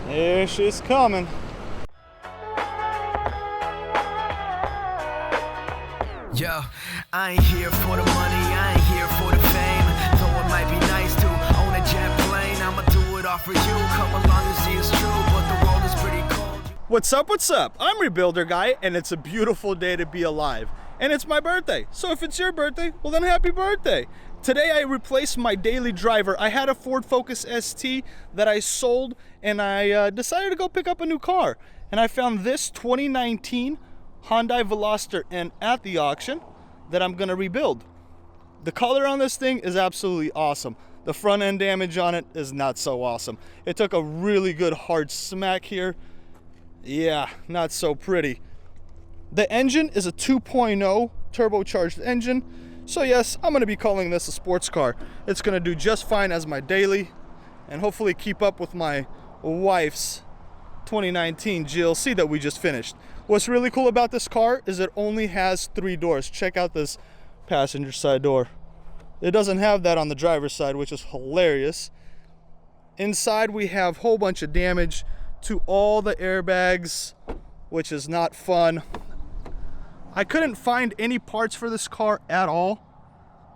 Here she's coming. Yo, I ain't here for the money, I ain't here for the fame. Though it might be nice to own a jet plane, I'ma do it all for you. Come along and see it's true, but the world is pretty cold. What's up, what's up? I'm Rebuilder Guy, and it's a beautiful day to be alive. And it's my birthday, so if it's your birthday, well then happy birthday. Today I replaced my daily driver. I had a Ford Focus ST that I sold, and I decided to go pick up a new car. And I found this 2019 Hyundai Veloster N at the auction that I'm gonna rebuild. The color on this thing is absolutely awesome. The front end damage on it is not so awesome. It took a really good hard smack here. Yeah, not so pretty. The engine is a 2.0 turbocharged engine. So yes, I'm gonna be calling this a sports car. It's gonna do just fine as my daily and hopefully keep up with my wife's 2019 GLC that we just finished. What's really cool about this car is it only has 3 doors. Check out this passenger side door. It doesn't have that on the driver's side, which is hilarious. Inside we have a whole bunch of damage to all the airbags, which is not fun. I couldn't find any parts for this car at all.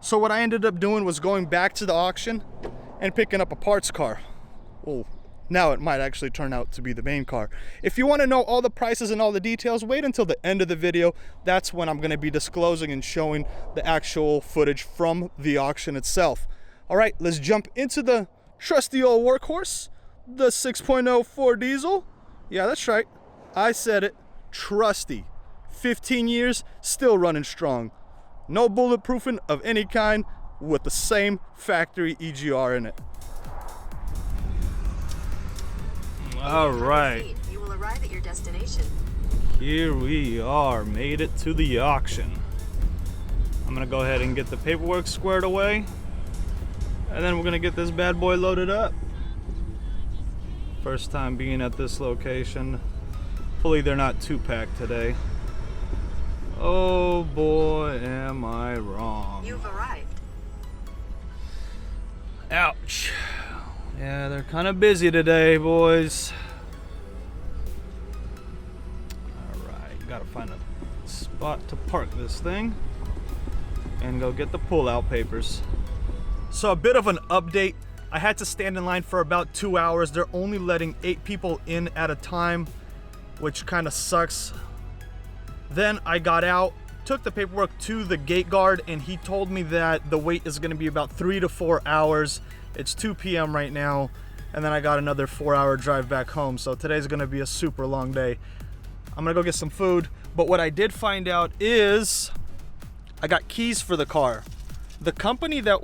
So what I ended up doing was going back to the auction and picking up a parts car. Well, now it might actually turn out to be the main car. If you want to know all the prices and all the details, wait until the end of the video. That's when I'm going to be disclosing and showing the actual footage from the auction itself. All right, let's jump into the trusty old workhorse, the 6.0 Ford diesel. Yeah, that's right. I said it. Trusty. 15 years, still running strong. No bulletproofing of any kind, with the same factory EGR in it. All right. You will arrive at your destination. Here we are, made it to the auction. I'm gonna go ahead and get the paperwork squared away, and then we're gonna get this bad boy loaded up. First time being at this location. Hopefully they're not too packed today. Oh boy, am I wrong. You've arrived. Ouch. Yeah, they're kind of busy today, boys. Alright, gotta find a spot to park this thing and go get the pull-out papers. So a bit of an update. I had to stand in line for about 2 hours. They're only letting 8 people in at a time, which kind of sucks. Then I got out, took the paperwork to the gate guard, and he told me that the wait is going to be about 3 to 4 hours. It's 2 p.m. right now, and then I got another 4-hour drive back home. So today's going to be a super long day. I'm going to go get some food, but what I did find out is I got keys for the car. The company that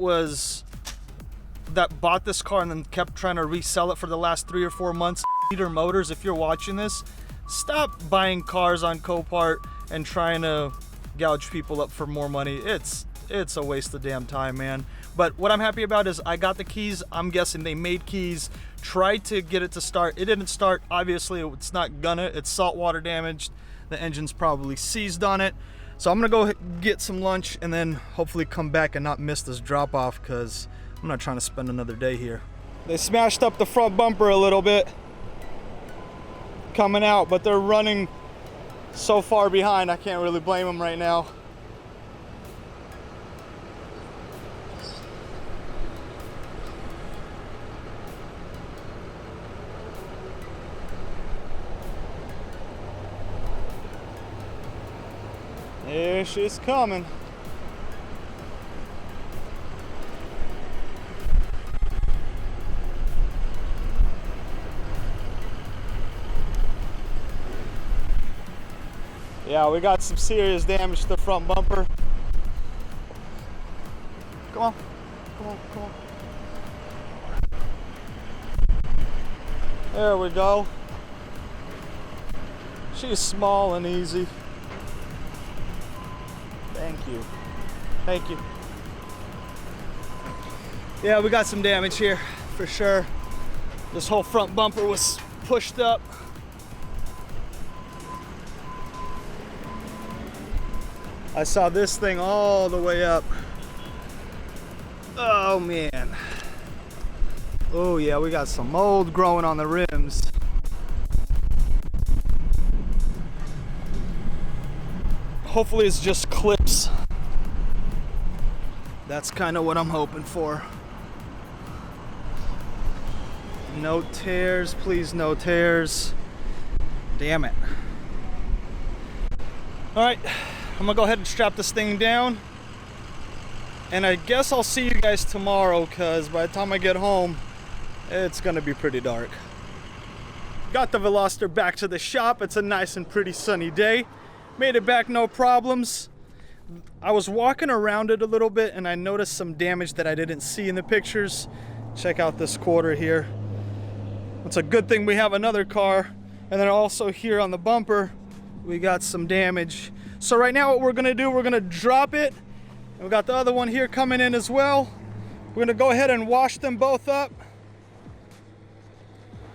bought this car and then kept trying to resell it for the last 3 or 4 months, Leader Motors, if you're watching this, stop buying cars on Copart and trying to gouge people up for more money. It's a waste of damn time, man. But what I'm happy about is I got the keys. I'm guessing they made keys, tried to get it to start. It didn't start. Obviously, it's not gonna. It's saltwater damaged. The engine's probably seized on it. So I'm gonna go get some lunch and then hopefully come back and not miss this drop off, because I'm not trying to spend another day here. They smashed up the front bumper a little bit coming out, but they're running so far behind, I can't really blame them right now. Here she's coming. Yeah, we got some serious damage to the front bumper. Come on, come on, come on. There we go. She's small and easy. Thank you. Thank you. Yeah, we got some damage here for sure. This whole front bumper was pushed up. I saw this thing all the way up. Oh man. Oh yeah, we got some mold growing on the rims. Hopefully it's just clips. That's kind of what I'm hoping for. No tears, please, no tears. Damn it. All right, I'm gonna go ahead and strap this thing down. And I guess I'll see you guys tomorrow, because by the time I get home, it's gonna be pretty dark. Got the Veloster back to the shop. It's a nice and pretty sunny day. Made it back no problems. I was walking around it a little bit and I noticed some damage that I didn't see in the pictures. Check out this quarter here. It's a good thing we have another car. And then also here on the bumper, we got some damage. So right now what we're gonna do, we're gonna drop it. And we got the other one here coming in as well. We're gonna go ahead and wash them both up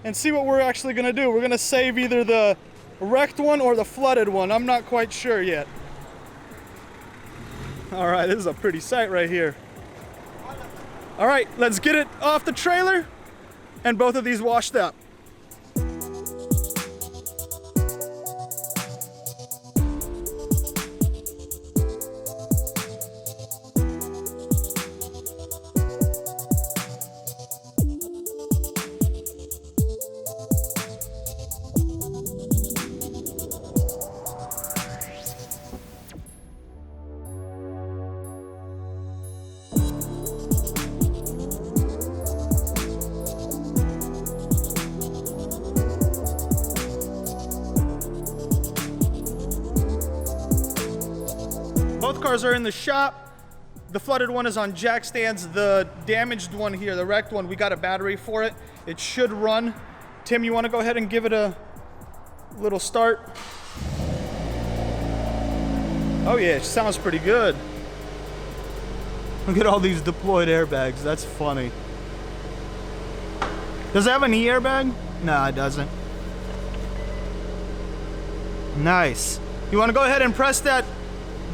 and see what we're actually gonna do. We're gonna save either the wrecked one or the flooded one. I'm not quite sure yet. All right, this is a pretty sight right here. All right, let's get it off the trailer and both of these washed up. Both cars are in the shop. The flooded one is on jack stands. The damaged one here, the wrecked one, we got a battery for it. It should run. Tim, you want to go ahead and give it a little start? Oh yeah, it sounds pretty good. Look at all these deployed airbags. That's funny. Does it have an E airbag? No, it doesn't. Nice. You want to go ahead and press that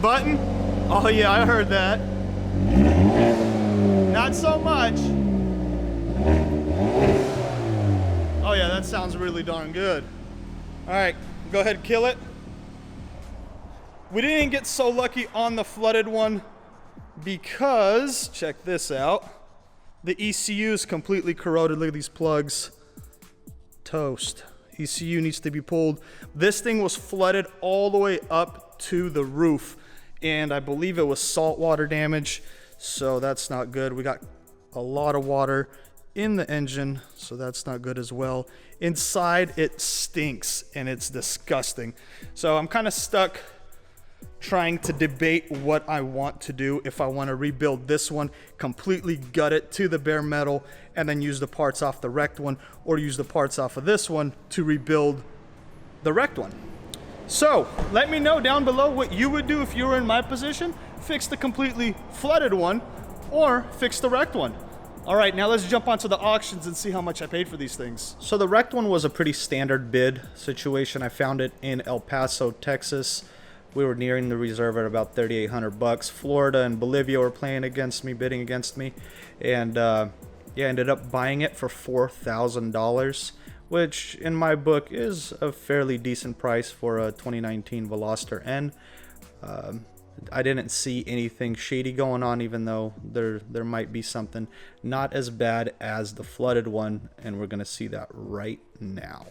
button? Oh yeah, I heard that. Not so much. Oh yeah, that sounds really darn good. All right, go ahead and kill it. We didn't get so lucky on the flooded one because, check this out, the ECU is completely corroded. Look at these plugs. Toast. ECU needs to be pulled. This thing was flooded all the way up to the roof, and I believe it was saltwater damage, so that's not good. We got a lot of water in the engine, so that's not good as well. Inside, it stinks and it's disgusting. So I'm kind of stuck trying to debate what I want to do. If I want to rebuild this one, completely gut it to the bare metal, and then use the parts off the wrecked one, or use the parts off of this one to rebuild the wrecked one. So let me know down below what you would do if you were in my position. Fix the completely flooded one or fix the wrecked one. All right, now let's jump onto the auctions and see how much I paid for these things. So the wrecked one was a pretty standard bid situation. I found it in El Paso, Texas. We were nearing the reserve at about 3,800 bucks. Florida and Bolivia were playing against me, bidding against me. And yeah, ended up buying it for $4,000. Which in my book is a fairly decent price for a 2019 Veloster N. I didn't see anything shady going on, even though there might be something. Not as bad as the flooded one, and we're gonna see that right now.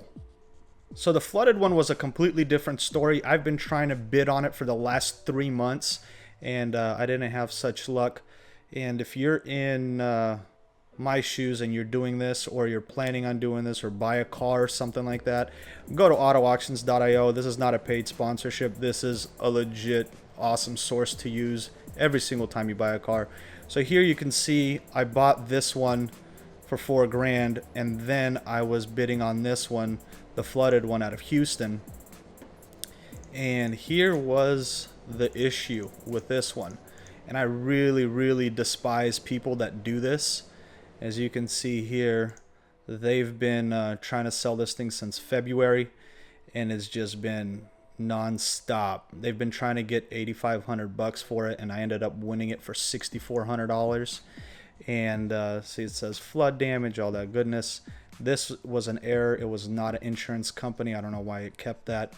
So the flooded one was a completely different story. I've been trying to bid on it for the last 3 months, and I didn't have such luck. And if you're in my shoes and you're doing this, or you're planning on doing this, or buy a car or something like that, go to autoauctions.io. This is not a paid sponsorship. This is a legit awesome source to use every single time you buy a car. So here you can see I bought this one for $4 grand, and then I was bidding on this one, the flooded one out of Houston. And here was the issue with this one, and I really despise people that do this. As you can see here, they've been trying to sell this thing since February, and it's just been non-stop. They've been trying to get 8,500 bucks for it, and I ended up winning it for $6,400. And see, it says flood damage, all that goodness. This was an error. It was not an insurance company. I don't know why it kept that.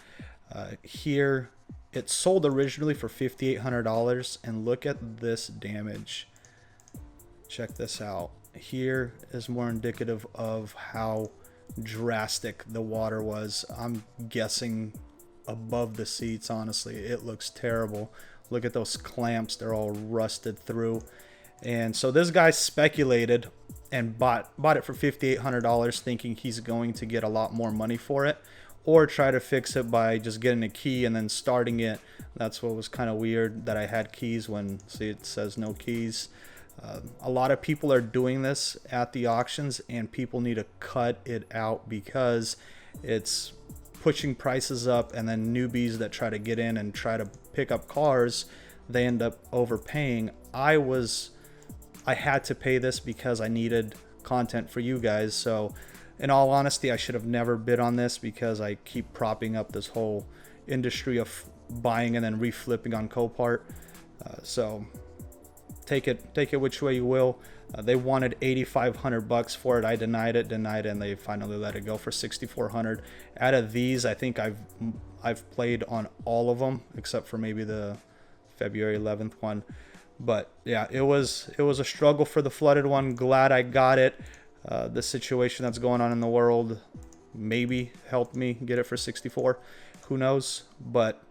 Here It sold originally for $5,800, and look at this damage. Check this out. Here is more indicative of how drastic the water was. I'm guessing above the seats. Honestly, it looks terrible. Look at those clamps, they're all rusted through. And so this guy speculated and bought it for $5,800, thinking he's going to get a lot more money for it, or try to fix it by just getting a key and then starting it. That's what was kind of weird, that I had keys when, see, it says no keys. A lot of people are doing this at the auctions, and people need to cut it out because it's pushing prices up, and then newbies that try to get in and try to pick up cars, they end up overpaying. I had to pay this because I needed content for you guys. So in all honesty, I should have never bid on this, because I keep propping up this whole industry of buying and then reflipping on Copart. So take it which way you will. They wanted $8,500 for it. I denied it, and they finally let it go for $6,400. Out of these, I think I've played on all of them except for maybe the February 11th one. But yeah, it was a struggle for the flooded one. Glad I got it. The situation that's going on in the world maybe helped me get it for $64. Who knows? But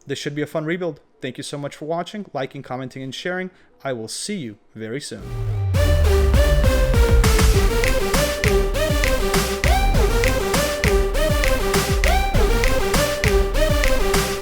this should be a fun rebuild. Thank you so much for watching, liking, commenting, and sharing. I will see you very soon.